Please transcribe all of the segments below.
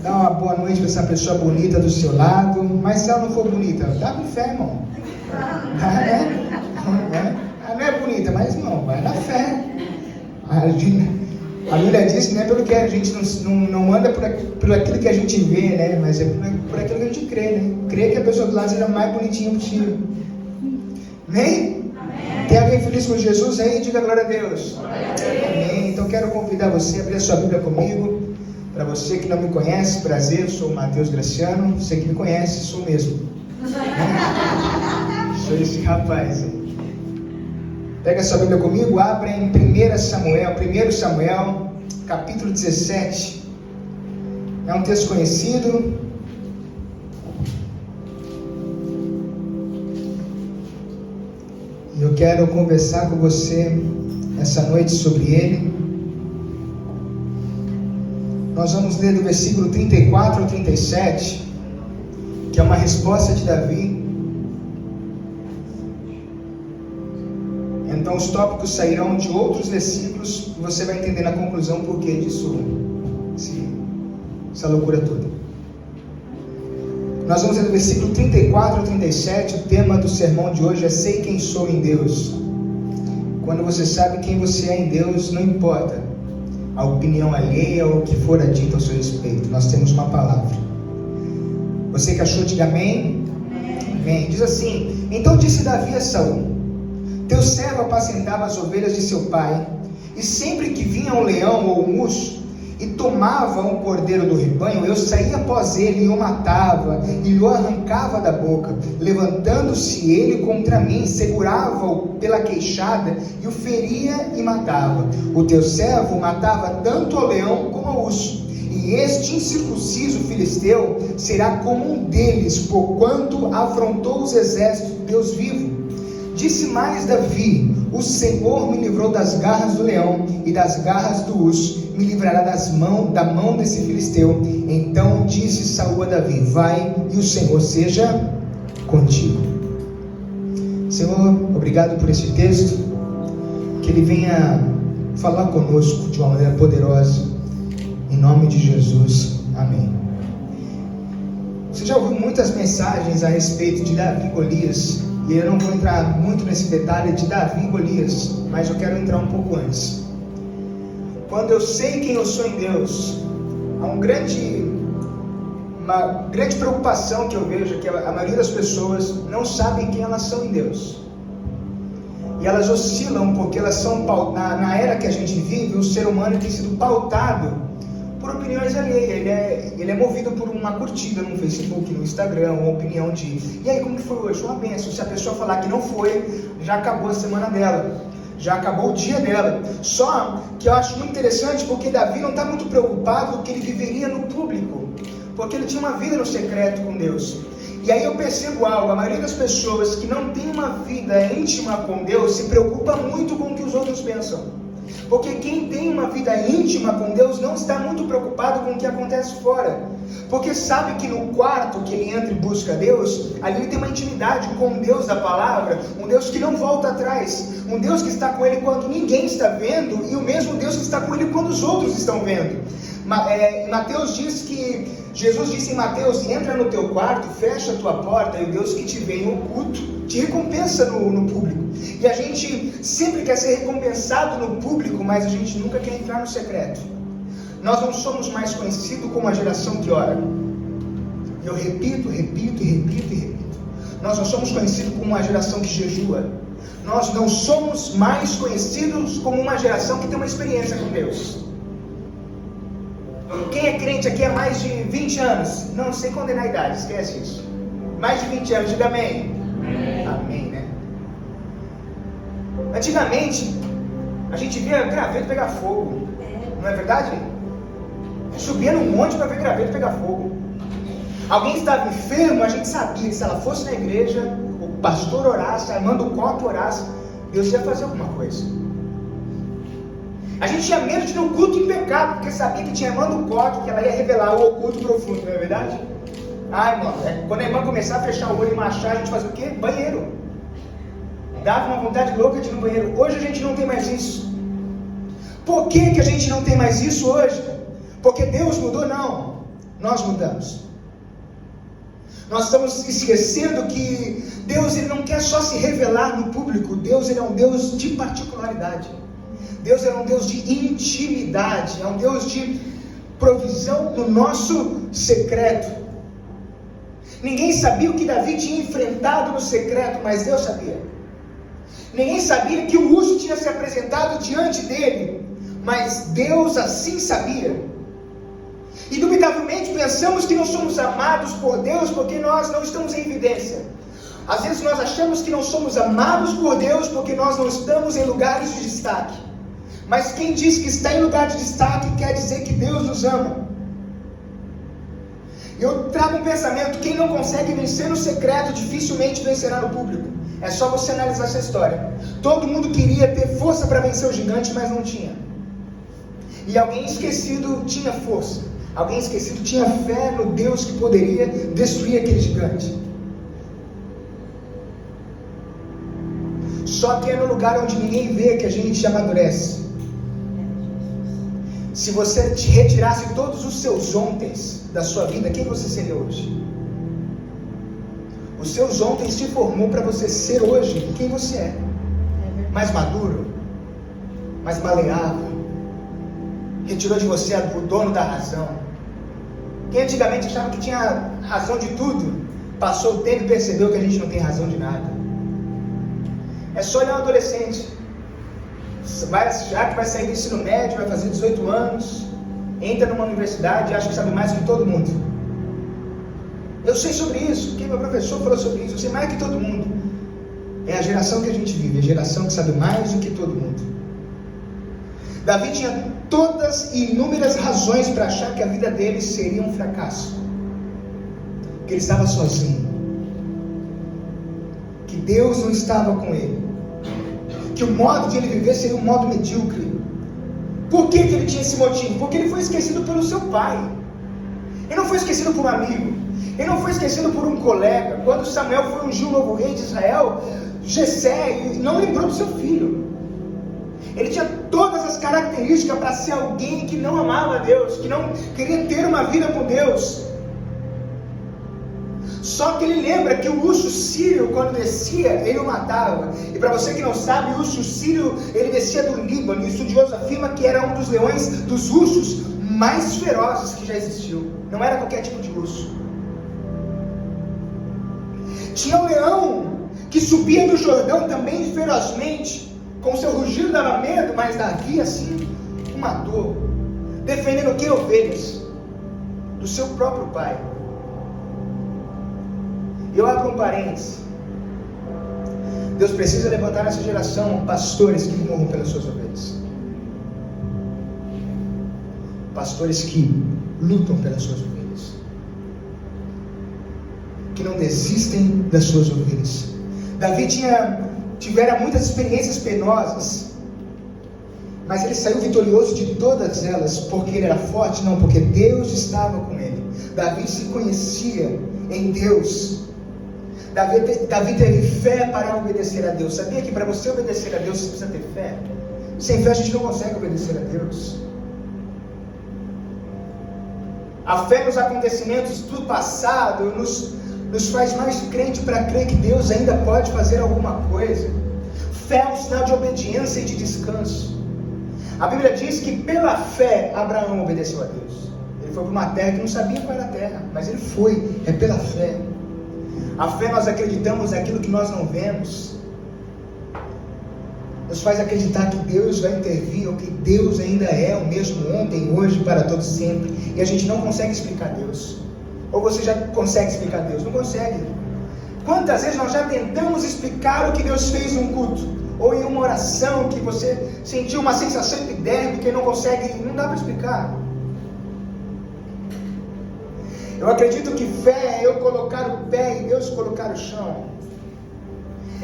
Dá uma boa noite para essa pessoa bonita do seu lado. Mas se ela não for bonita, dá com fé, irmão. Ela não é bonita, mas não, vai na fé. A Bíblia diz que não é pelo que a gente não anda por aquilo que a gente vê, né? Mas é por aquilo que a gente crê, né? Crê que a pessoa do lado seja mais bonitinha possível. Amém? Amém. Tem alguém feliz com Jesus aí? Diga glória a Deus. Amém. Então quero convidar você a abrir a sua Bíblia comigo. Para você que não me conhece, prazer, eu sou o Matheus Graciano. Você que me conhece, sou mesmo. Sou esse rapaz aí. Pega a sua Bíblia comigo, abra em 1 Samuel, capítulo 17. É um texto conhecido. E eu quero conversar com você essa noite sobre ele. Nós vamos ler do versículo 34 ao 37, que é uma resposta de Davi. Então os tópicos sairão de outros versículos e você vai entender na conclusão por que disso, essa loucura toda. Nós vamos ler do versículo 34 ao 37, o tema do sermão de hoje é Sei Quem Sou em Deus. Quando você sabe quem você é em Deus, não importa a opinião alheia ou o que for dito ao seu respeito, nós temos uma palavra. Você que achou, diga amém? Amém. Diz assim: Então disse Davi a Saul: Teu servo apacentava as ovelhas de seu pai, e sempre que vinha um leão ou um urso, e tomava um cordeiro do rebanho, eu saía após ele e o matava, e o arrancava da boca. Levantando-se ele contra mim, segurava-o pela queixada, e o feria e matava. O teu servo matava tanto ao leão como ao urso, e este incircunciso filisteu será como um deles, porquanto afrontou os exércitos de Deus vivo. Disse mais Davi: O Senhor me livrou das garras do leão e das garras do urso, me livrará da mão desse filisteu. Então disse Saul a Davi: Vai, e o Senhor seja contigo. Senhor, obrigado por esse texto, que ele venha falar conosco de uma maneira poderosa, em nome de Jesus, amém. Você já ouviu muitas mensagens a respeito de Davi e Golias, e eu não vou entrar muito nesse detalhe de Davi e Golias, mas eu quero entrar um pouco antes. Quando eu sei quem eu sou em Deus, há uma grande preocupação que eu vejo, que a maioria das pessoas não sabem quem elas são em Deus. E elas oscilam porque elas são, na era que a gente vive, o ser humano tem sido pautado por opiniões alheias. Ele é movido por uma curtida no Facebook, no Instagram, uma opinião de: e aí, como que foi hoje? Uma bênção. Se a pessoa falar que não foi, já acabou a semana dela, já acabou o dia dela. Só que eu acho muito interessante, porque Davi não está muito preocupado que ele viveria no público, porque ele tinha uma vida no secreto com Deus. E aí eu percebo algo: a maioria das pessoas que não tem uma vida íntima com Deus se preocupa muito com o que os outros pensam. Porque quem tem uma vida íntima com Deus não está muito preocupado com o que acontece fora. Porque sabe que no quarto que ele entra e busca Deus, ali ele tem uma intimidade com Deus da palavra, um Deus que não volta atrás, um Deus que está com ele quando ninguém está vendo, e o mesmo Deus que está com ele quando os outros estão vendo. Mateus diz que, Jesus disse em Mateus: entra no teu quarto, fecha a tua porta, e o Deus que te vê em oculto te recompensa no público. E a gente sempre quer ser recompensado no público, mas a gente nunca quer entrar no secreto. Nós não somos mais conhecidos como a geração que ora. Eu repito. Nós não somos conhecidos como uma geração que jejua. Nós não somos mais conhecidos como uma geração que tem uma experiência com Deus. Quem é crente aqui há mais de 20 anos? Não sei condenar a idade, esquece isso. Mais de 20 anos, diga amém. Amém, né? Antigamente, a gente via graveto pegar fogo, não é verdade? Subia num monte para ver graveto pegar fogo. Alguém estava enfermo, a gente sabia que se ela fosse na igreja, o pastor orasse, a irmã do copo orasse, Deus ia fazer alguma coisa. A gente tinha medo de ter um culto em pecado, porque sabia que tinha a irmã do copo, que ela ia revelar o oculto profundo, não é verdade? Irmão, quando a irmã começar a fechar o olho e marchar, a gente fazia o quê? Banheiro. Dava uma vontade louca de ir no banheiro. Hoje a gente não tem mais isso. Por que a gente não tem mais isso hoje? Porque Deus mudou? Não. Nós mudamos. Nós estamos esquecendo que Deus ele não quer só se revelar no público. Deus ele é um Deus de particularidade. Deus é um Deus de intimidade. É um Deus de provisão no nosso secreto. Ninguém sabia o que Davi tinha enfrentado no secreto, mas Deus sabia. Ninguém sabia que o urso tinha se apresentado diante dele, mas Deus assim sabia. Indubitavelmente pensamos que não somos amados por Deus porque nós não estamos em evidência. Às vezes nós achamos que não somos amados por Deus porque nós não estamos em lugares de destaque. Mas quem diz que está em lugar de destaque quer dizer que Deus nos ama. Eu trago um pensamento: quem não consegue vencer no secreto dificilmente vencerá no público. É só você analisar essa história. Todo mundo queria ter força para vencer o gigante, mas não tinha. E alguém esquecido tinha força. Alguém esquecido tinha fé no Deus que poderia destruir aquele gigante. Só que é no lugar onde ninguém vê que a gente amadurece. Se você te retirasse todos os seus ontens da sua vida, quem você seria hoje? Os seus ontens te formou para você ser hoje quem você é. Mais maduro, mais maleável. Retirou de você o dono da razão. Quem antigamente achava que tinha razão de tudo, passou o tempo e percebeu que a gente não tem razão de nada. É só olhar um adolescente. Já que vai sair do ensino médio, vai fazer 18 anos, entra numa universidade e acha que sabe mais que todo mundo. Eu sei sobre isso, porque meu professor falou sobre isso. Eu sei mais que todo mundo. É a geração que a gente vive, a geração que sabe mais do que todo mundo. Davi tinha todas e inúmeras razões para achar que a vida dele seria um fracasso, que ele estava sozinho, que Deus não estava com ele, que o modo de ele viver seria um modo medíocre. Por que ele tinha esse motivo? Porque ele foi esquecido pelo seu pai. Ele não foi esquecido por um amigo. Ele não foi esquecido por um colega. Quando Samuel foi ungir o novo rei de Israel, Jessé não lembrou do seu filho. Ele tinha todas as características para ser alguém que não amava a Deus, que não queria ter uma vida com Deus. Só que ele lembra que o urso sírio, quando descia, ele o matava. E para você que não sabe, o urso sírio, ele descia do Líbano. E o estudioso afirma que era um dos leões, dos ursos mais ferozes que já existiu. Não era qualquer tipo de urso. Tinha um leão que subia do Jordão também ferozmente. Com seu rugido dava medo, mas Davi assim o matou. Defendendo o que? Ovelhas do seu próprio pai. Eu abro um parênteses. Deus precisa levantar nessa geração pastores que morram pelas suas ovelhas. Pastores que lutam pelas suas ovelhas. Que não desistem das suas ovelhas. Davi tivera muitas experiências penosas, mas ele saiu vitorioso de todas elas, porque ele era forte? Não, porque Deus estava com ele. Davi se conhecia em Deus. Davi teve fé para obedecer a Deus. Sabia que para você obedecer a Deus você precisa ter fé? Sem fé a gente não consegue obedecer a Deus. A fé nos acontecimentos do passado nos faz mais crente para crer que Deus ainda pode fazer alguma coisa. Fé é um sinal de obediência e de descanso. A Bíblia diz que pela fé Abraão obedeceu a Deus. Ele foi para uma terra que não sabia qual era a terra, mas ele foi, é pela fé. A fé, nós acreditamos naquilo que nós não vemos. Nos faz acreditar que Deus vai intervir, ou que Deus ainda é o mesmo ontem, hoje, para todo sempre. E a gente não consegue explicar Deus. Ou você já consegue explicar Deus? Não consegue. Quantas vezes nós já tentamos explicar o que Deus fez em um culto? Ou em uma oração que você sentiu uma sensação epidérmica e não consegue, não dá para explicar. Eu acredito que fé é eu colocar o pé e Deus colocar o chão.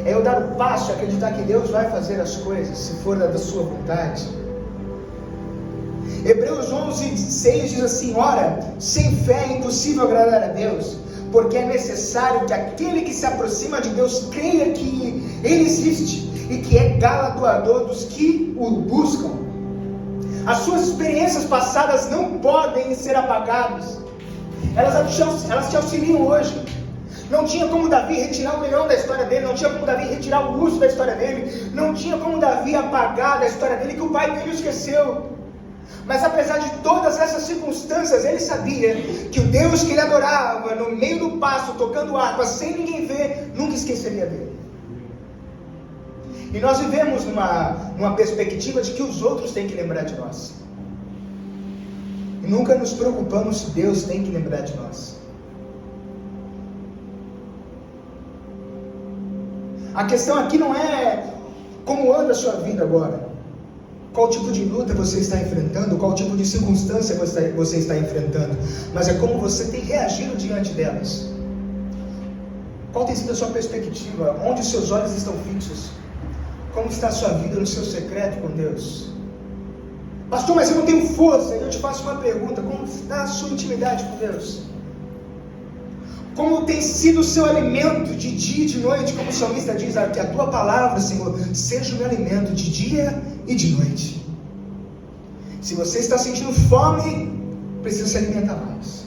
É eu dar o passo e acreditar que Deus vai fazer as coisas, se for da sua vontade. Hebreus 11:6 diz assim: ora, sem fé é impossível agradar a Deus, porque é necessário que aquele que se aproxima de Deus creia que Ele existe e que é galardoador dos que o buscam. As suas experiências passadas não podem ser apagadas. elas te auxiliam hoje. Não tinha como Davi retirar o leão da história dele, não tinha como Davi retirar o urso da história dele, não tinha como Davi apagar da história dele que o pai dele esqueceu. Mas apesar de todas essas circunstâncias, ele sabia que o Deus que ele adorava, no meio do pasto, tocando harpa, sem ninguém ver, nunca esqueceria dele. E nós vivemos numa perspectiva de que os outros têm que lembrar de nós. E nunca nos preocupamos se Deus tem que lembrar de nós. A questão aqui não é como anda a sua vida agora. Qual tipo de luta você está enfrentando, qual tipo de circunstância você está enfrentando, mas é como você tem reagido diante delas. Qual tem sido a sua perspectiva? Onde os seus olhos estão fixos? Como está a sua vida no seu secreto com Deus? Pastor, mas eu não tenho força. Eu te faço uma pergunta: como está a sua intimidade com Deus? Como tem sido o seu alimento de dia e de noite? Como o salmista diz, que a tua palavra, Senhor, seja o meu alimento de dia e de noite. Se você está sentindo fome, precisa se alimentar mais.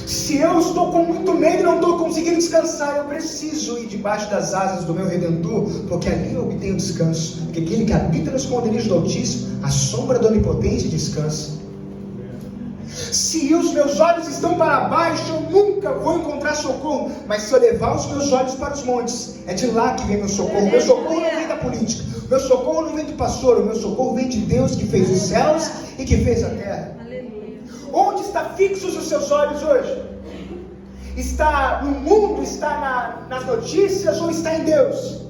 Se eu estou com muito medo e não estou conseguindo descansar, eu preciso ir debaixo das asas do meu Redentor, porque ali eu obtenho descanso. Porque aquele que habita no esconderijo do Altíssimo, a sombra do Onipotente descansa. Se os meus olhos estão para baixo, eu nunca vou encontrar socorro. Mas se eu levar os meus olhos para os montes, é de lá que vem meu socorro. Meu socorro não vem da política, meu socorro não vem do pastor, o meu socorro vem de Deus que fez os céus e que fez a terra. Onde estão fixos os seus olhos hoje? Está no mundo, está nas notícias ou está em Deus?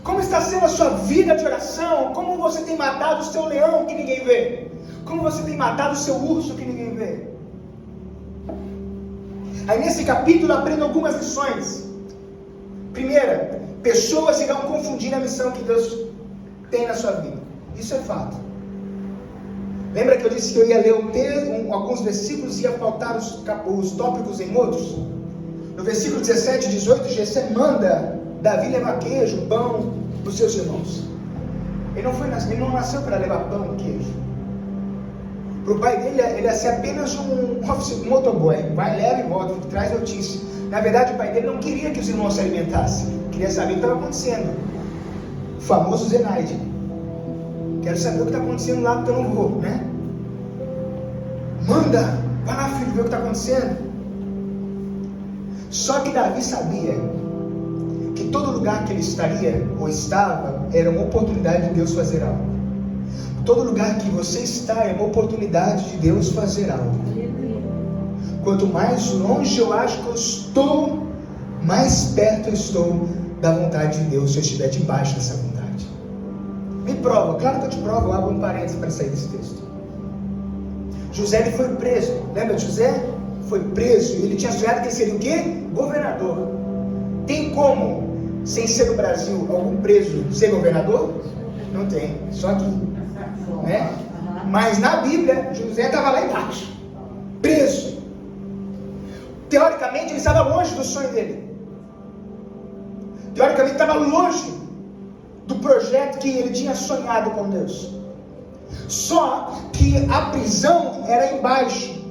Como está sendo a sua vida de oração? Como você tem matado o seu leão que ninguém vê? Como você tem matado o seu urso que ninguém vê? Aí nesse capítulo aprenda algumas lições. Primeira, pessoas irão confundir a missão que Deus tem na sua vida. Isso é fato. Lembra que eu disse que eu ia ler alguns versículos e ia faltar os tópicos em outros? No versículo 17 e 18, Jessé manda Davi levar queijo, pão para os seus irmãos. Ele não nasceu para levar pão e queijo. Para o pai dele, ele ia ser apenas um motoboy. Vai, leva e volta, traz notícia. Na verdade, o pai dele não queria que os irmãos se alimentassem. Queria saber o que estava acontecendo. O famoso Zenaide. Quero saber o que está acontecendo lá porque eu não vou, né? Manda, vai lá, filho, ver o que está acontecendo. Só que Davi sabia que todo lugar que ele estaria ou estava era uma oportunidade de Deus fazer algo. Todo lugar que você está é uma oportunidade de Deus fazer algo. Quanto mais longe eu acho que eu estou, mais perto eu estou da vontade de Deus, se eu estiver debaixo dessa vontade. Me prova, claro que eu te provo, eu abro um parênteses para sair desse texto. José, ele foi preso, lembra de José? Foi preso, e ele tinha sonhado que ele seria o quê? Governador. Tem como, sem ser no Brasil, algum preso ser governador? Não tem, só aqui. Né? Mas na Bíblia, José estava lá embaixo, preso. Teoricamente, ele estava longe do sonho dele. Teoricamente, estava longe do projeto que ele tinha sonhado com Deus. Só que a prisão era embaixo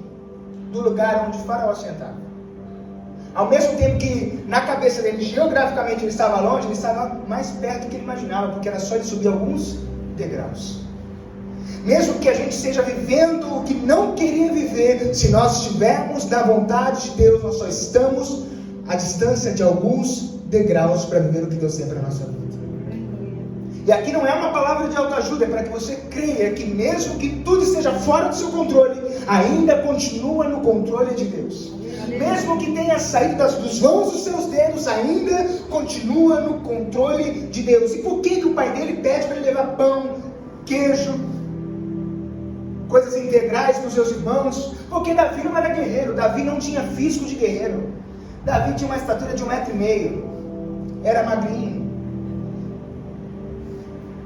do lugar onde o faraó sentava. Ao mesmo tempo que na cabeça dele, geograficamente, ele estava longe, ele estava mais perto do que ele imaginava, porque era só ele subir alguns degraus. Mesmo que a gente esteja vivendo o que não queria viver, se nós estivermos na vontade de Deus, nós só estamos à distância de alguns degraus para viver o que Deus tem para a nossa vida. E aqui não é uma palavra de autoajuda, é para que você creia que mesmo que tudo esteja fora do seu controle, ainda continua no controle de Deus. Mesmo que tenha saído dos vãos dos seus dedos, ainda continua no controle de Deus. E por que o pai dele pede para ele levar pão, queijo, coisas integrais para os seus irmãos? Porque Davi não era guerreiro, Davi não tinha físico de guerreiro. Davi tinha uma estatura de 1,5 m, era magrinho.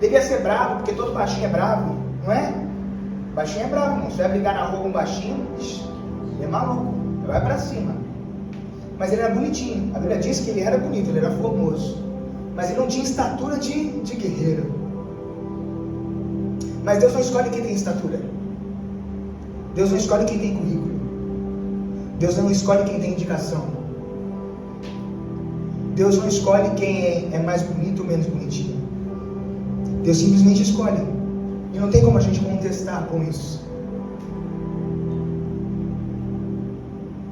Devia ser bravo, porque todo baixinho é bravo, não é? Baixinho é bravo, irmão. Se vai brigar na rua com um baixinho, ele é maluco, ele vai para cima. Mas ele era bonitinho, a Bíblia diz que ele era bonito, ele era formoso, mas ele não tinha estatura de guerreiro. Mas Deus não escolhe quem tem estatura. Deus não escolhe quem tem currículo. Deus não escolhe quem tem indicação. Deus não escolhe quem é mais bonito ou menos bonitinho. Deus simplesmente escolhe. E não tem como a gente contestar com isso.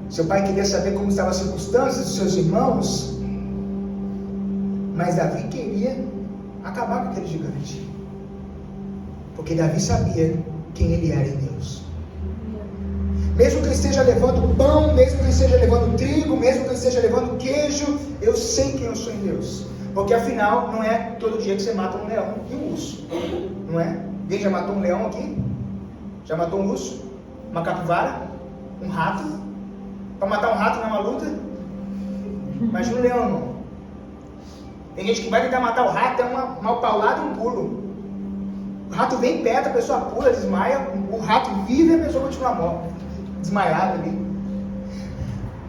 Seu pai queria saber como estavam as circunstâncias dos seus irmãos, mas Davi queria acabar com aquele gigante. Porque Davi sabia quem ele era em Deus. Mesmo que ele esteja levando pão, mesmo que ele esteja levando trigo, mesmo que ele esteja levando queijo, eu sei quem eu sou em Deus. Porque afinal, não é todo dia que você mata um leão e um urso. Não é? Alguém já matou um leão aqui? Já matou um urso? Uma capivara? Um rato? Para matar um rato não é uma luta? Imagina um leão, irmão. Tem gente que vai tentar matar o rato, é uma paulada e um pulo. O rato vem perto, a pessoa pula, desmaia. O rato vive e a pessoa continua morta, desmaiada ali.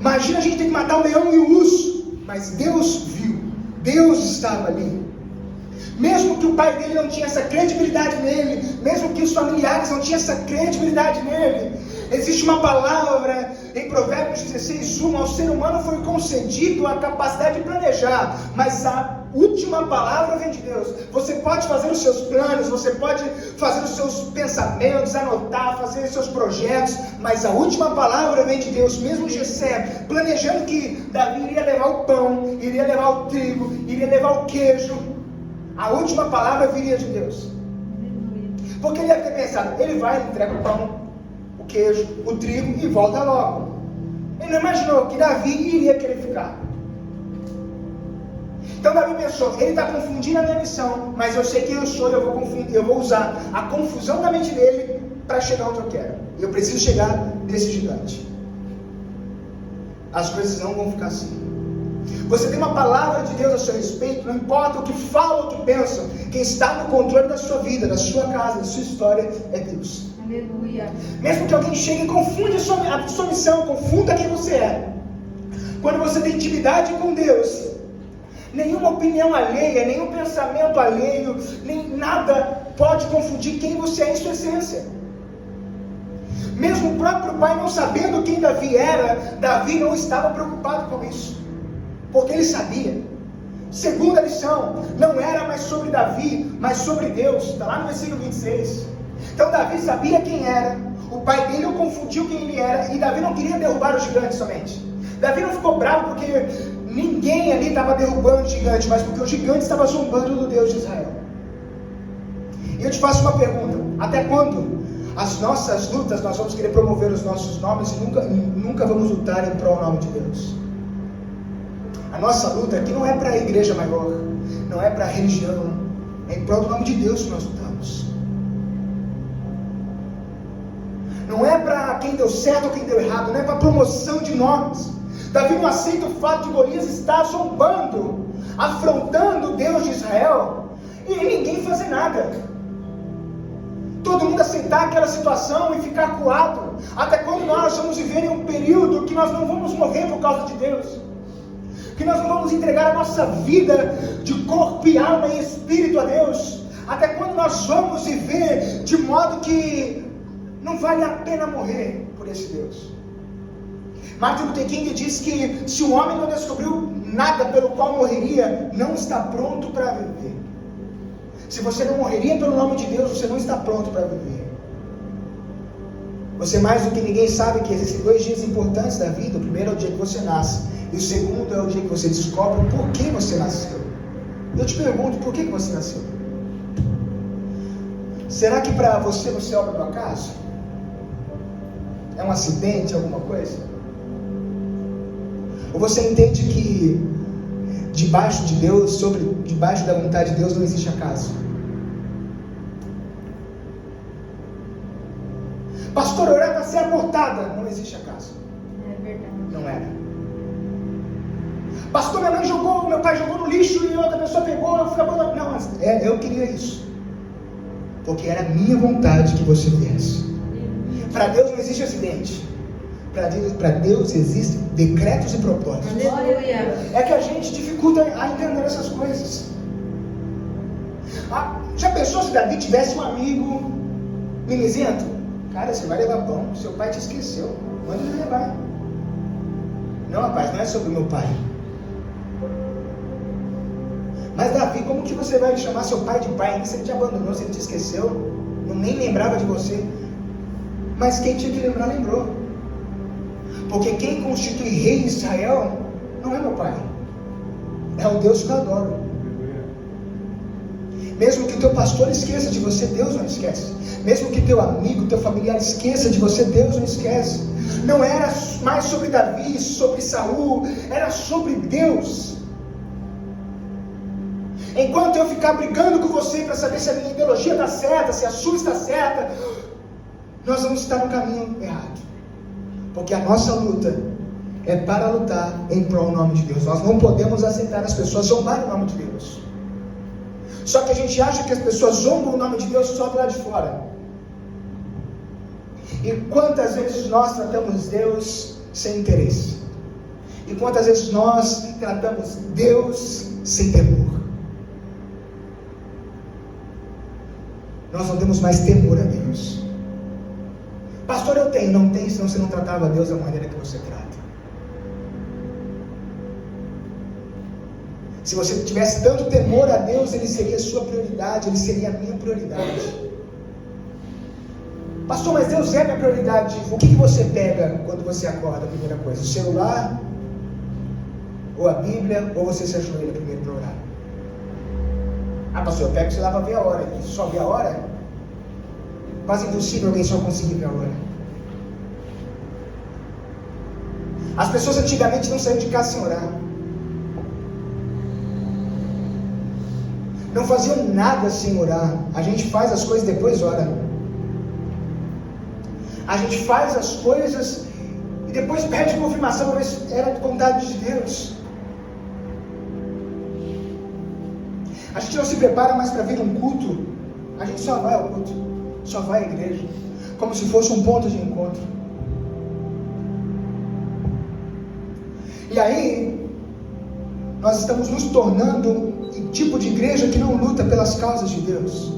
Imagina a gente ter que matar o leão e o urso. Mas Deus viu, Deus estava ali. Mesmo que o pai dele não tinha essa credibilidade nele, mesmo que os familiares não tinham essa credibilidade nele, existe uma palavra em Provérbios 16:1, ao ser humano foi concedido a capacidade de planejar, mas a última palavra vem de Deus. Você pode fazer os seus planos, você pode fazer os seus pensamentos, anotar, fazer os seus projetos, mas a última palavra vem de Deus. Mesmo Jessé planejando que Davi iria levar o pão, iria levar o trigo, iria levar o queijo, a última palavra viria de Deus. Porque ele deve ter pensado, ele vai, ele entrega o pão, o queijo, o trigo e volta logo. Ele não imaginou que Davi iria querer ficar. Então Davi pensou, ele está confundindo a minha missão, mas eu sei quem eu sou, eu vou usar a confusão da mente dele para chegar onde eu quero. E eu preciso chegar nesse gigante. As coisas não vão ficar assim. Você tem uma palavra de Deus a seu respeito, não importa o que falam, o que pensam, quem está no controle da sua vida, da sua casa, da sua história, é Deus. Aleluia. Mesmo que alguém chegue e confunde a sua missão, confunda quem você é. Quando você tem intimidade com Deus, nenhuma opinião alheia, nenhum pensamento alheio, nem nada pode confundir quem você é em sua essência. Mesmo o próprio pai não sabendo quem Davi era, Davi não estava preocupado com isso. Porque ele sabia. Segunda lição, não era mais sobre Davi, mas sobre Deus. Está lá no versículo 26. Então Davi sabia quem era, o pai dele o confundiu quem ele era, e Davi não queria derrubar o gigante somente. Davi não ficou bravo porque ninguém ali estava derrubando o gigante, mas porque o gigante estava zombando do Deus de Israel. E eu te faço uma pergunta, até quando as nossas lutas nós vamos querer promover os nossos nomes e nunca vamos lutar em prol do nome de Deus? A nossa luta aqui não é para a igreja maior, não é para a religião, é em prol do nome de Deus que nós lutamos. Não é para quem deu certo ou quem deu errado, não é para promoção de nomes. Davi não aceita o fato de Golias estar zombando, afrontando o Deus de Israel, e ninguém fazer nada. Todo mundo aceitar aquela situação e ficar acuado. Até quando nós vamos viver em um período que nós não vamos morrer por causa de Deus? Que nós não vamos entregar a nossa vida de corpo e alma e espírito a Deus? Até quando nós vamos viver de modo que não vale a pena morrer por esse Deus? Martin Luther King diz que se o homem não descobriu nada pelo qual morreria, não está pronto para viver. Se você não morreria pelo nome de Deus, você não está pronto para viver. Você mais do que ninguém sabe que existem 2 dias importantes da vida. O primeiro é o dia que você nasce, e o segundo é o dia que você descobre por que você nasceu. Eu te pergunto, por que você nasceu? Será que para você é obra do acaso? É um acidente, alguma coisa? Ou você entende que debaixo de Deus, debaixo da vontade de Deus não existe acaso? Pastor, eu era para ser abortada. Não existe acaso. É verdade. Não era. Pastor, meu pai jogou no lixo e outra pessoa pegou, eu fui abandonado. Não, eu queria isso. Porque era a minha vontade que você viesse. Para Deus não existe acidente. Para Deus existem decretos e propósitos. Aleluia. É que a gente dificulta a entender essas coisas. Já pensou se Davi tivesse um amigo mimizento? Cara, você vai levar pão, seu pai te esqueceu, manda ele levar. Não, rapaz, não é sobre o meu pai. Mas Davi, como que você vai chamar seu pai de pai? Se ele te abandonou, se ele te esqueceu, não nem lembrava de você. Mas quem tinha que lembrar, lembrou. Porque quem constitui rei de Israel não é meu pai, é o Deus que eu adoro. Mesmo que teu pastor esqueça de você, Deus não esquece. Mesmo que teu amigo, teu familiar esqueça de você, Deus não esquece. Não era mais sobre Davi, sobre Saul, era sobre Deus. Enquanto eu ficar brigando com você para saber se a minha ideologia está certa, se a sua está certa, nós vamos estar no caminho errado. Porque a nossa luta é para lutar em prol do nome de Deus. Nós não podemos aceitar as pessoas zombarem o nome de Deus. Só que a gente acha que as pessoas zombam o nome de Deus só do lado de fora. E quantas vezes nós tratamos Deus sem interesse? E quantas vezes nós tratamos Deus sem temor? Nós não temos mais temor a Deus. Pastor, eu tenho. Não tem, senão você não tratava Deus da maneira que você trata. Se você tivesse tanto temor a Deus, Ele seria a sua prioridade, Ele seria a minha prioridade. Pastor, mas Deus é minha prioridade. O que você pega quando você acorda, a primeira coisa? O celular? Ou a Bíblia? Ou você se ajoelha primeiro para orar? Ah, pastor, eu pego o celular para ver a hora. E só ver a hora? Quase impossível alguém só conseguir ver a hora. As pessoas antigamente não saíam de casa sem orar. Não faziam nada sem orar. A gente faz as coisas e depois ora. A gente faz as coisas e depois pede confirmação para ver se era de vontade de Deus. A gente não se prepara mais para vir um culto. A gente só vai ao culto, só vai à igreja, como se fosse um ponto de encontro. E aí, nós estamos nos tornando um tipo de igreja que não luta pelas causas de Deus,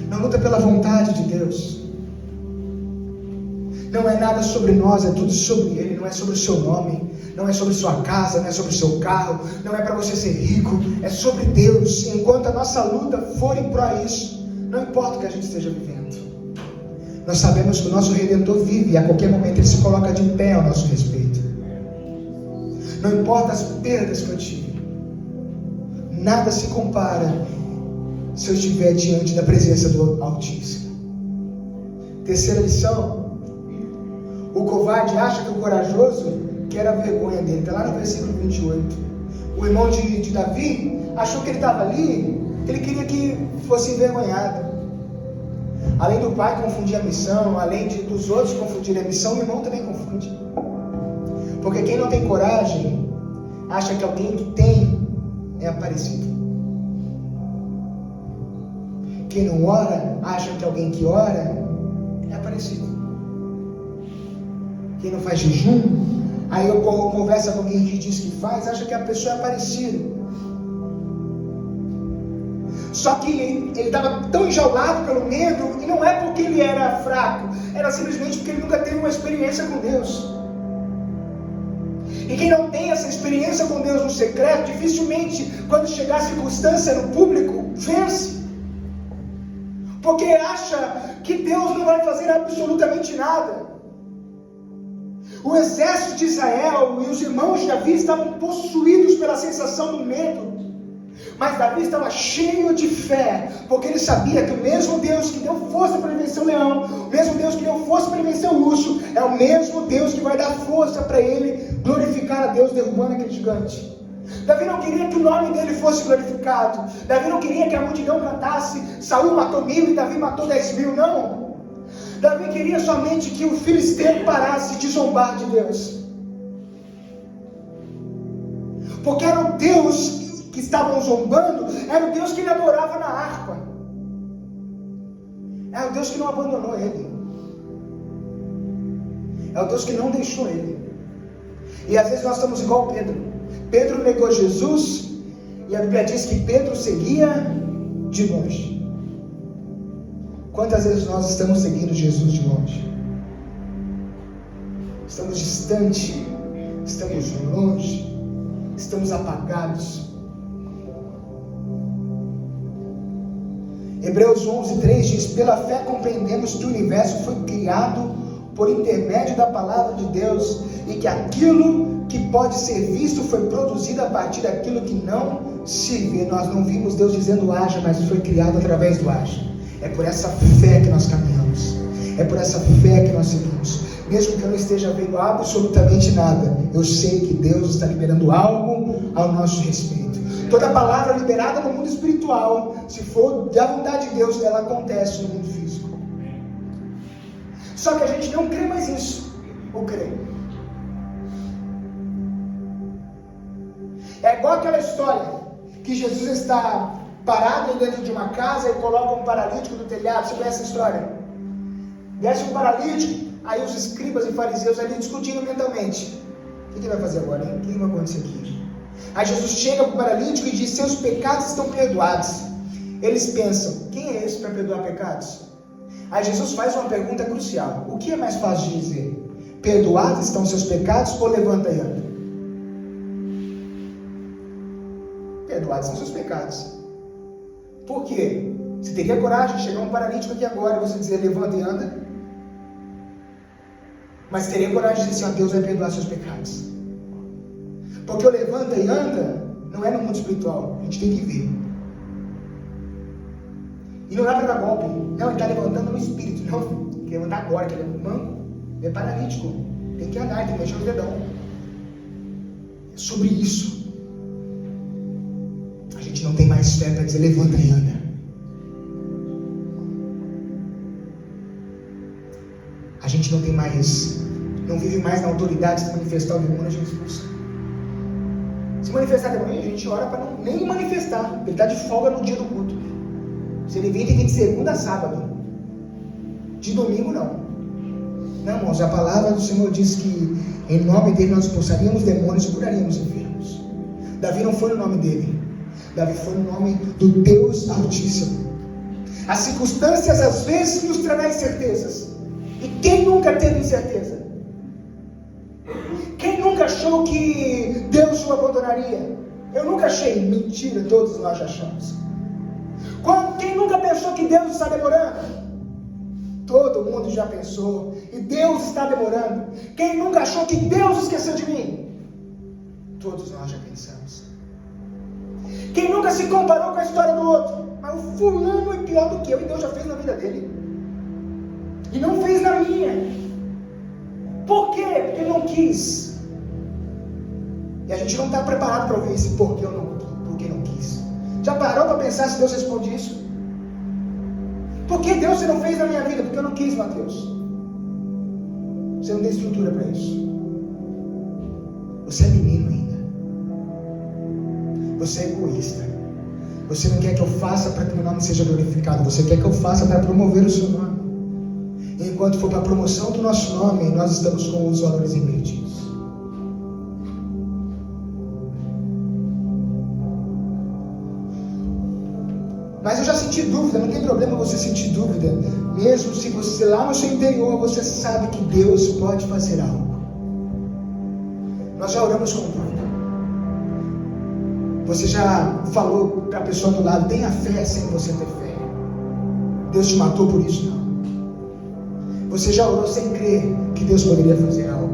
não luta pela vontade de Deus. Não é nada sobre nós, é tudo sobre Ele. Não é sobre o seu nome, não é sobre sua casa, não é sobre o seu carro, não é para você ser rico, é sobre Deus. Enquanto a nossa luta for em prol disso, não importa o que a gente esteja vivendo, nós sabemos que o nosso Redentor vive e a qualquer momento Ele se coloca de pé ao nosso respeito. Não importa as perdas que eu tive, nada se compara se eu estiver diante da presença do Altíssimo. Terceira lição: o covarde acha que o corajoso quer a vergonha dele. Está lá no versículo 28. O irmão de Davi achou que ele estava ali, ele queria que fosse envergonhado. Além do pai confundir a missão, além dos outros confundirem a missão, o irmão também confunde. Porque quem não tem coragem acha que alguém que tem é aparecido. Quem não ora acha que alguém que ora é aparecido. Quem não faz jejum, aí eu converso com alguém que diz que faz, acha que a pessoa é aparecida. Só que ele estava tão enjaulado pelo medo, e não é porque ele era fraco, era simplesmente porque ele nunca teve uma experiência com Deus. E quem não tem essa experiência com Deus no secreto, dificilmente, quando chegar a circunstância no público, vence. Porque acha que Deus não vai fazer absolutamente nada. O exército de Israel e os irmãos de Davi estavam possuídos pela sensação do medo. Mas Davi estava cheio de fé, porque ele sabia que o mesmo Deus que deu força para ele vencer o leão, o mesmo Deus que deu força para ele vencer o urso, é o mesmo Deus que vai dar força para ele glorificar a Deus derrubando aquele gigante. Davi não queria que o nome dele fosse glorificado. Davi não queria que a multidão cantasse: Saul matou 1000 e Davi matou 10.000, não. Davi queria somente que o filisteu parasse de zombar de Deus. Porque era o Deus que estavam zombando, era o Deus que ele adorava na harpa. É o Deus que não abandonou ele. É o Deus que não deixou ele. E às vezes nós estamos igual Pedro. Pedro negou Jesus, e a Bíblia diz que Pedro seguia de longe. Quantas vezes nós estamos seguindo Jesus de longe? Estamos distantes, estamos longe, estamos apagados. Hebreus 11:3 diz: pela fé compreendemos que o universo foi criado por intermédio da palavra de Deus e que aquilo que pode ser visto foi produzido a partir daquilo que não se vê. Nós não vimos Deus dizendo haja, mas foi criado através do haja. É por essa fé que nós caminhamos, é por essa fé que nós seguimos. Mesmo que eu não esteja vendo absolutamente nada, eu sei que Deus está liberando algo ao nosso respeito. Toda palavra liberada no mundo espiritual, se for da vontade de Deus, ela acontece no mundo físico. Só que a gente não crê mais nisso, ou crê? É igual aquela história que Jesus está parado dentro de uma casa e coloca um paralítico do telhado. Você conhece essa história? Desce um paralítico, aí os escribas e fariseus ali discutindo mentalmente: o que ele vai fazer agora, hein? O que vai acontecer aqui? Aí Jesus chega para o paralítico e diz: seus pecados estão perdoados. Eles pensam: quem é esse para perdoar pecados? Aí Jesus faz uma pergunta crucial: o que é mais fácil de dizer? Perdoados estão seus pecados ou levanta e anda? Perdoados são seus pecados. Por quê? Você teria coragem de chegar um paralítico aqui agora e você dizer levanta e anda? Mas teria coragem de dizer assim: Deus vai perdoar seus pecados. Porque o levanta e anda não é no mundo espiritual, a gente tem que ver. E não dá para dar golpe. Não, ele está levantando no espírito. Não, tem que levantar agora, que ele é manco, ele é paralítico. Tem que andar, tem que mexer os dedão. É sobre isso. A gente não tem mais fé para dizer levanta e anda. A gente não tem mais, não vive mais na autoridade de se manifestar o demônio, a gente expulsa. Se manifestar demônio, a gente ora para não nem manifestar. Ele está de folga no dia do culto. Se ele vir, tem que ir de segunda a sábado. De domingo, não. Não, irmãos, a palavra do Senhor diz que em nome dele nós expulsaríamos demônios e curaríamos enfermos. Davi não foi no nome dele. Davi foi no nome do Deus Altíssimo. As circunstâncias às vezes nos trazem incertezas. E quem nunca teve incerteza? Quem nunca achou que Deus o abandonaria? Eu nunca achei. Mentira, todos nós já achamos. Quem nunca pensou que Deus está demorando? Todo mundo já pensou. E Deus está demorando. Quem nunca achou que Deus esqueceu de mim? Todos nós já pensamos. Quem nunca se comparou com a história do outro? Mas o fulano é pior do que eu, e Deus já fez na vida dele. E não fez na minha. Por quê? Porque ele não quis. E a gente não está preparado para ouvir esse porque não quis. Já parou para pensar se Deus responde isso? Por que Deus você não fez na minha vida? Porque eu não quis, Mateus. Você não tem estrutura para isso. Você é menino ainda. Você é egoísta. Você não quer que eu faça para que o meu nome seja glorificado. Você quer que eu faça para promover o seu nome. E enquanto for para a promoção do nosso nome, nós estamos com os valores invertidos. Mas eu já senti dúvida. Não tem problema você sentir dúvida. Mesmo se você lá no seu interior você sabe que Deus pode fazer algo. Nós já oramos com dúvida. Você já falou para a pessoa do lado: tenha fé sem você ter fé. Deus te matou por isso? Não. Você já orou sem crer que Deus poderia fazer algo?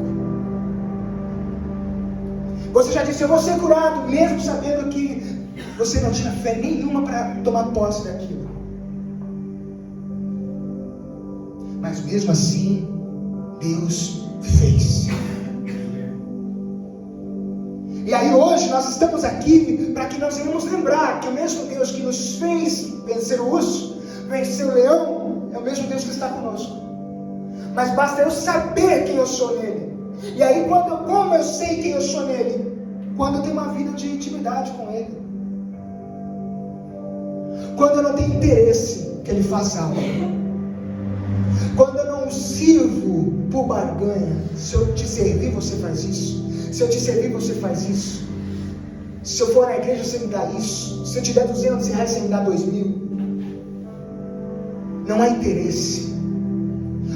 Você já disse: eu vou ser curado, mesmo sabendo que você não tinha fé nenhuma para tomar posse daquilo. Mas mesmo assim, Deus fez. E aí hoje nós estamos aqui para que nós venhamos lembrar que o mesmo Deus que nos fez vencer o urso, vencer o leão, é o mesmo Deus que está conosco. Mas basta eu saber quem eu sou nele. E aí como eu sei quem eu sou nele? Quando eu tenho uma vida de intimidade com ele. Quando eu não tenho interesse que ele faça algo. Quando eu não sirvo por barganha. Se eu te servir, você faz isso. Se eu te servir, você faz isso. Se eu for na igreja, você me dá isso. Se eu te der R$200, você me dá 2.000. Não há interesse.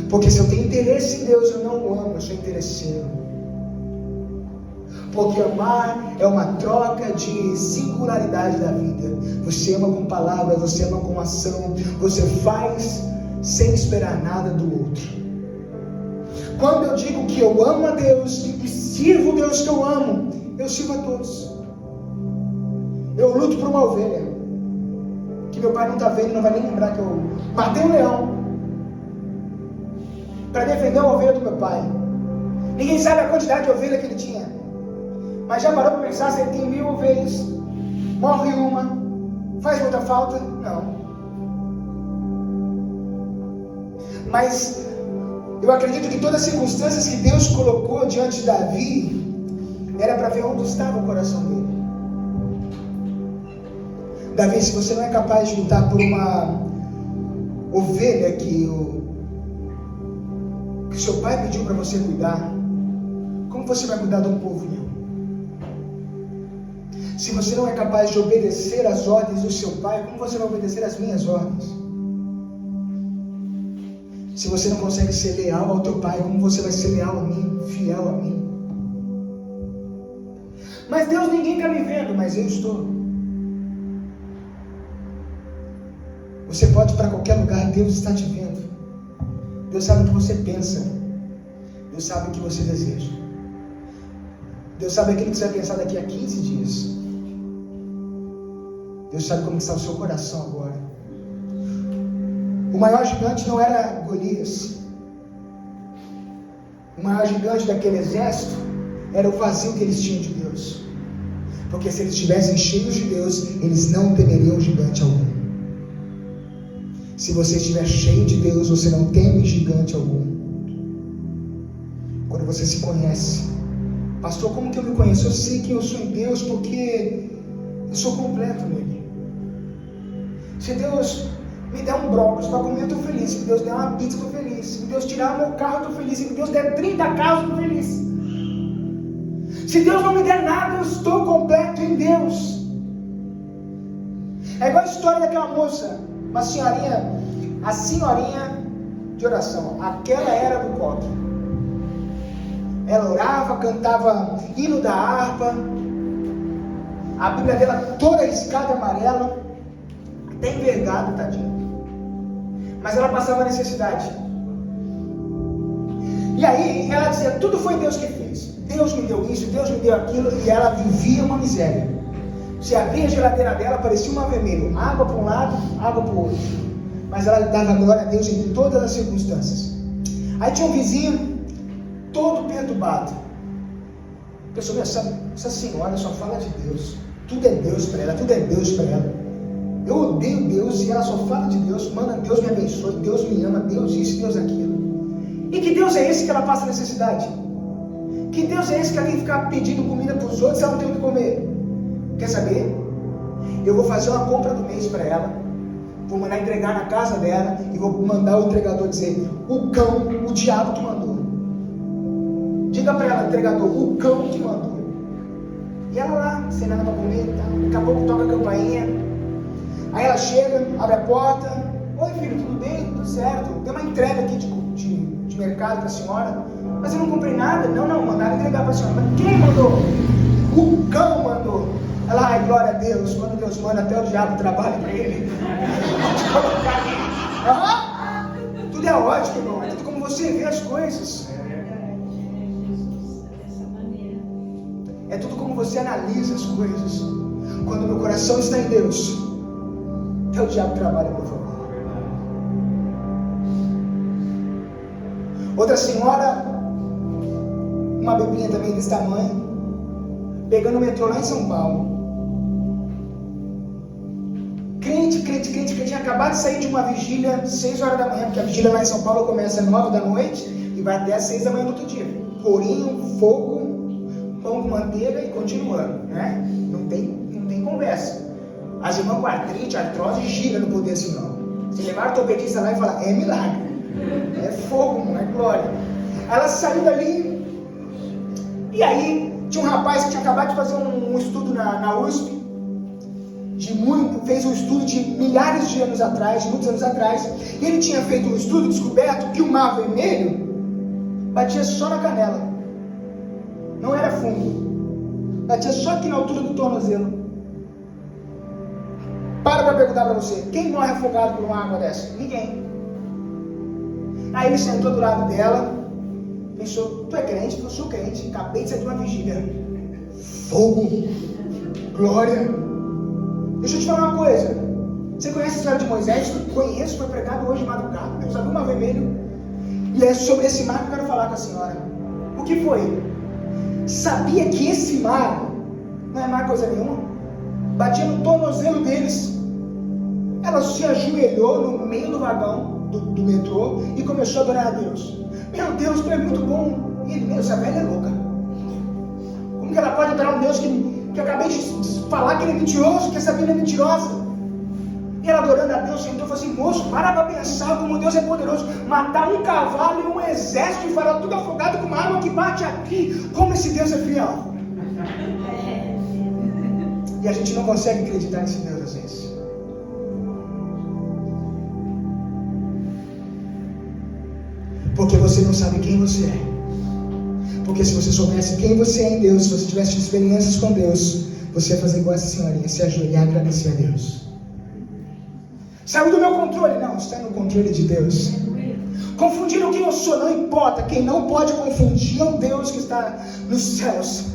Porque se eu tenho interesse em Deus, eu não o amo, eu sou interesseiro. Porque amar é uma troca de singularidade da vida. Você ama com palavras, você ama com ação, você faz sem esperar nada do outro. Quando eu digo que eu amo a Deus e sirvo o Deus que eu amo, eu sirvo a todos. Eu luto por uma ovelha que meu pai não está vendo, não vai nem lembrar que eu matei um leão para defender a ovelha do meu pai. Ninguém sabe a quantidade de ovelha que ele tinha. Mas já parou para pensar se ele tem 1000 ovelhas? Morre uma, faz muita falta? Não. Mas eu acredito que todas as circunstâncias que Deus colocou diante de Davi era para ver onde estava o coração dele. Davi, se você não é capaz de lutar por uma ovelha que o seu pai pediu para você cuidar, como você vai cuidar de um povo meu? Se você não é capaz de obedecer às ordens do seu pai, como você vai obedecer às minhas ordens? Se você não consegue ser leal ao teu pai, como você vai ser leal a mim, fiel a mim? Mas Deus, ninguém está me vendo, mas eu estou. Você pode ir para qualquer lugar, Deus está te vendo. Deus sabe o que você pensa. Deus sabe o que você deseja. Deus sabe aquilo que você vai pensar daqui a 15 dias. Deus sabe como está o seu coração agora. O maior gigante não era Golias. O maior gigante daquele exército era o vazio que eles tinham de Deus. Porque se eles estivessem cheios de Deus, eles não temeriam gigante algum. Se você estiver cheio de Deus, você não teme gigante algum. Quando você se conhece, pastor, como que eu me conheço? Eu sei que eu sou em Deus porque eu sou completo nele. Se Deus me der um brócolis para comer, eu estou feliz. Se Deus der uma pizza, eu estou feliz. Se Deus tirar o meu carro, eu estou feliz. Se Deus der 30 carros, eu estou feliz. Se Deus não me der nada, eu estou completo em Deus. É igual a história daquela moça, uma senhorinha, a senhorinha de oração. Aquela era do coque. Ela orava, cantava hino da harpa. A Bíblia dela toda riscada amarela, até envergada, tadinha. Mas ela passava necessidade. E aí ela dizia, tudo foi Deus que fez. Deus me deu isso, Deus me deu aquilo. E ela vivia uma miséria. Se abria a geladeira dela, parecia uma vermelha. Água para um lado, água para o outro. Mas ela dava glória a Deus em todas as circunstâncias. Aí tinha um vizinho, todo perturbado. Pessoal, essa senhora só fala de Deus. Tudo é Deus para ela, tudo é Deus para ela. Eu odeio Deus e ela só fala de Deus. Manda, Deus me abençoe, Deus me ama, Deus isso, Deus aquilo. E que Deus é esse que ela passa necessidade? Que Deus é esse que ela tem que ficar pedindo comida para os outros e ela não tem o que comer? Quer saber? Eu vou fazer uma compra do mês para ela, vou mandar entregar na casa dela e vou mandar o entregador dizer, o cão, o diabo que mandou. Diga para ela, entregador, o cão que mandou. E ela lá, sem nada para comer, tá? Daqui a pouco toca a campainha. Aí ela chega, abre a porta. Oi filho, tudo bem? Tudo certo. Tem uma entrega aqui de mercado para a senhora. Mas eu não comprei nada. Não, mandaram entregar para a senhora. Mas quem mandou? O cão mandou. Ela, ai, glória a Deus. Quando Deus manda, até o diabo trabalha para ele. Tudo é ótimo, irmão. É tudo como você vê as coisas. É tudo como você analisa as coisas. Quando meu coração está em Deus, até o diabo trabalha, por favor. Outra senhora, uma bebinha também desse tamanho, pegando o metrô lá em São Paulo. Crente, tinha acabado de sair de uma vigília 6 horas da manhã, porque a vigília lá em São Paulo começa às 9 da noite e vai até às 6 da manhã do outro dia. Corinho, fogo, pão com manteiga e continuando, né? Não tem conversa. As irmãs com artrite, artrose, gira no poder assim, não. Se levar o topetista lá e falar, é milagre, é fogo, não é glória. Ela saiu dali, e aí tinha um rapaz que tinha acabado de fazer um estudo na USP, fez um estudo de milhares de anos atrás, muitos anos atrás, e ele tinha feito um estudo, descoberto que o Mar Vermelho batia só na canela, não era fundo, batia só aqui na altura do tornozelo. Para perguntar para você, quem morre afogado por uma água dessa? Ninguém. Aí ele sentou do lado dela, pensou, tu é crente? Eu sou crente, acabei de sair de uma vigília. Fogo, glória. Deixa eu te falar uma coisa, você conhece a história de Moisés? Conheço, foi pregado hoje de madrugada, Deus abriu o Mar Vermelho, e é sobre esse mar que eu quero falar com a senhora. O que foi? Sabia que esse mar não é mar coisa nenhuma? Batia no tornozelo deles. Ela se ajoelhou no meio do vagão do metrô e começou a adorar a Deus. Meu Deus, tu é muito bom. E ele, essa velha é louca. Como que ela pode adorar um Deus que eu acabei de falar que ele é mentiroso, que essa Bíblia é mentirosa? E ela adorando a Deus, sentou e falou assim, moço, para pra pensar como Deus é poderoso. Matar um cavalo e um exército e falar tudo afogado com uma água que bate aqui. Como esse Deus é fiel. E a gente não consegue acreditar nesse Deus às vezes. Porque você não sabe quem você é. Porque se você soubesse quem você é em Deus, se você tivesse experiências com Deus, você ia fazer igual essa senhorinha, se ajoelhar e agradecer a Deus. Saiu do meu controle? Não, está no controle de Deus. Confundiram quem eu sou, não importa. Quem não pode confundir é o Deus que está nos céus.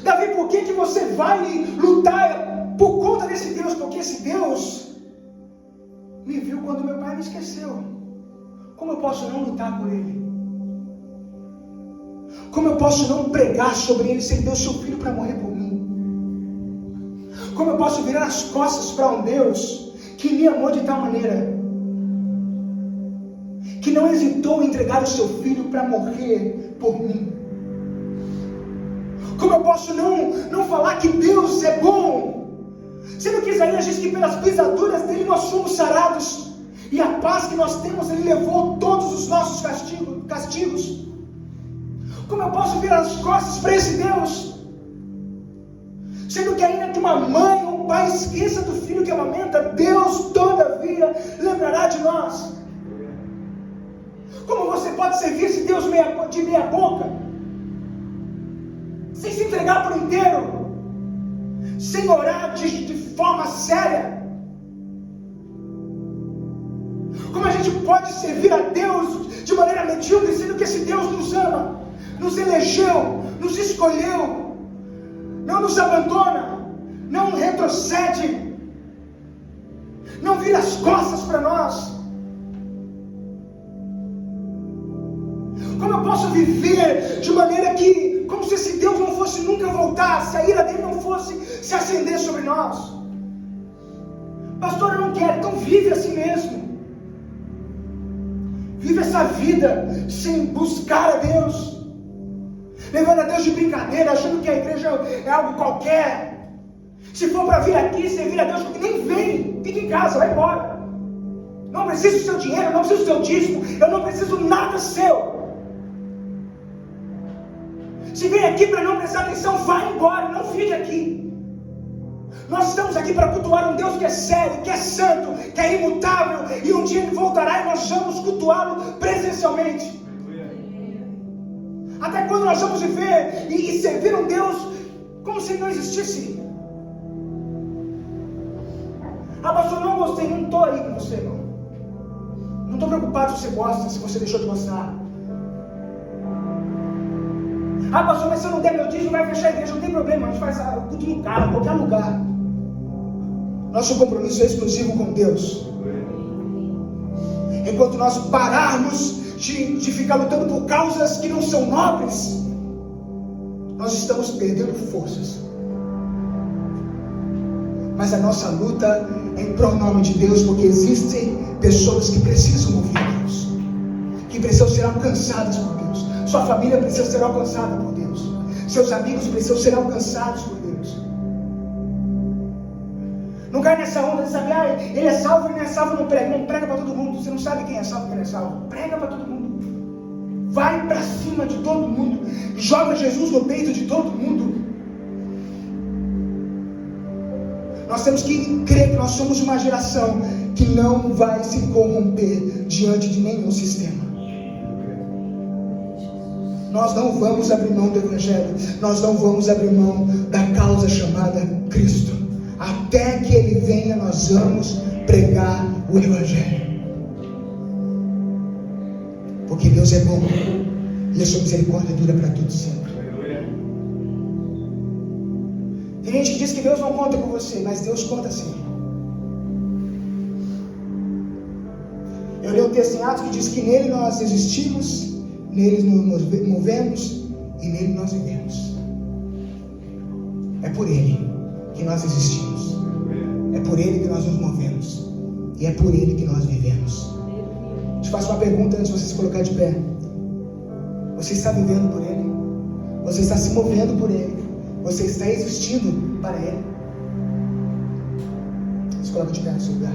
Davi, por que você vai lutar por conta desse Deus? Porque esse Deus me viu quando meu pai me esqueceu. Como eu posso não lutar por ele? Como eu posso não pregar sobre ele se ele deu seu filho para morrer por mim? Como eu posso virar as costas para um Deus que me amou de tal maneira, que não hesitou em entregar o seu filho para morrer por mim? Como eu posso não falar que Deus é bom, sendo que Isaías diz que pelas pisaduras dele nós somos sarados, e a paz que nós temos, ele levou todos os nossos castigos. Como eu posso virar as costas para esse Deus, sendo que ainda que uma mãe ou um pai esqueça do filho que amamenta, Deus todavia lembrará de nós? Como você pode servir esse Deus de meia boca, sem se entregar por inteiro, sem orar de forma séria? Como a gente pode servir a Deus de maneira medíocre, sendo que esse Deus nos ama, nos elegeu, nos escolheu, não nos abandona, não retrocede, não vira as costas para nós? Como eu posso viver de maneira que, como se esse Deus não fosse nunca voltar, se a ira dele não fosse se acender sobre nós? Pastor, eu não quero, então vive assim mesmo. Vive essa vida sem buscar a Deus, levando a Deus de brincadeira, achando que a igreja é algo qualquer. Se for para vir aqui, servir a Deus, nem vem, fica em casa, vai embora. Não preciso do seu dinheiro, não preciso do seu dízimo, eu não preciso nada seu. Se vem aqui para não prestar atenção, vai embora, não fique aqui. Nós estamos aqui para cultuar um Deus que é sério, que é santo, que é imutável, e um dia Ele voltará e nós vamos cultuá-lo presencialmente. Até quando nós vamos viver e servir um Deus como se Ele não existisse? Ah, pastor, não gostei, não estou aí com você, irmão. Não estou preocupado se você gosta, se você deixou de gostar. Ah, pastor, mas se eu não der meu dízimo, vai fechar a igreja, não tem problema, a gente faz o culto no carro, em qualquer lugar. Nosso compromisso é exclusivo com Deus. Enquanto nós pararmos de ficar lutando por causas que não são nobres, nós estamos perdendo forças. Mas a nossa luta é em pronome de Deus, porque existem pessoas que precisam ouvir Deus, que precisam ser alcançadas por Deus. Sua família precisa ser alcançada por Deus. Seus amigos precisam ser alcançados por Deus. Não cai nessa onda de saber, ele é salvo, ele não é salvo, não prega. Não prega para todo mundo. Você não sabe quem é salvo e quem não é salvo. Prega para todo mundo. Vai para cima de todo mundo. Joga Jesus no peito de todo mundo. Nós temos que crer que nós somos uma geração que não vai se corromper diante de nenhum sistema. Nós não vamos abrir mão do Evangelho. Nós não vamos abrir mão da causa chamada Cristo. Até que Ele venha, nós vamos pregar o Evangelho. Porque Deus é bom e a sua misericórdia dura para todos sempre. Tem gente que diz que Deus não conta com você, mas Deus conta sim. Eu li um texto em Atos que diz que nele nós existimos, nele nos movemos e nele nós vivemos. É por Ele que nós existimos, é por Ele que nós nos movemos e é por Ele que nós vivemos. Te faço uma pergunta antes de você se colocar de pé. Você está vivendo por Ele? Você está se movendo por Ele? Você está existindo para Ele? Se coloca de pé no seu lugar.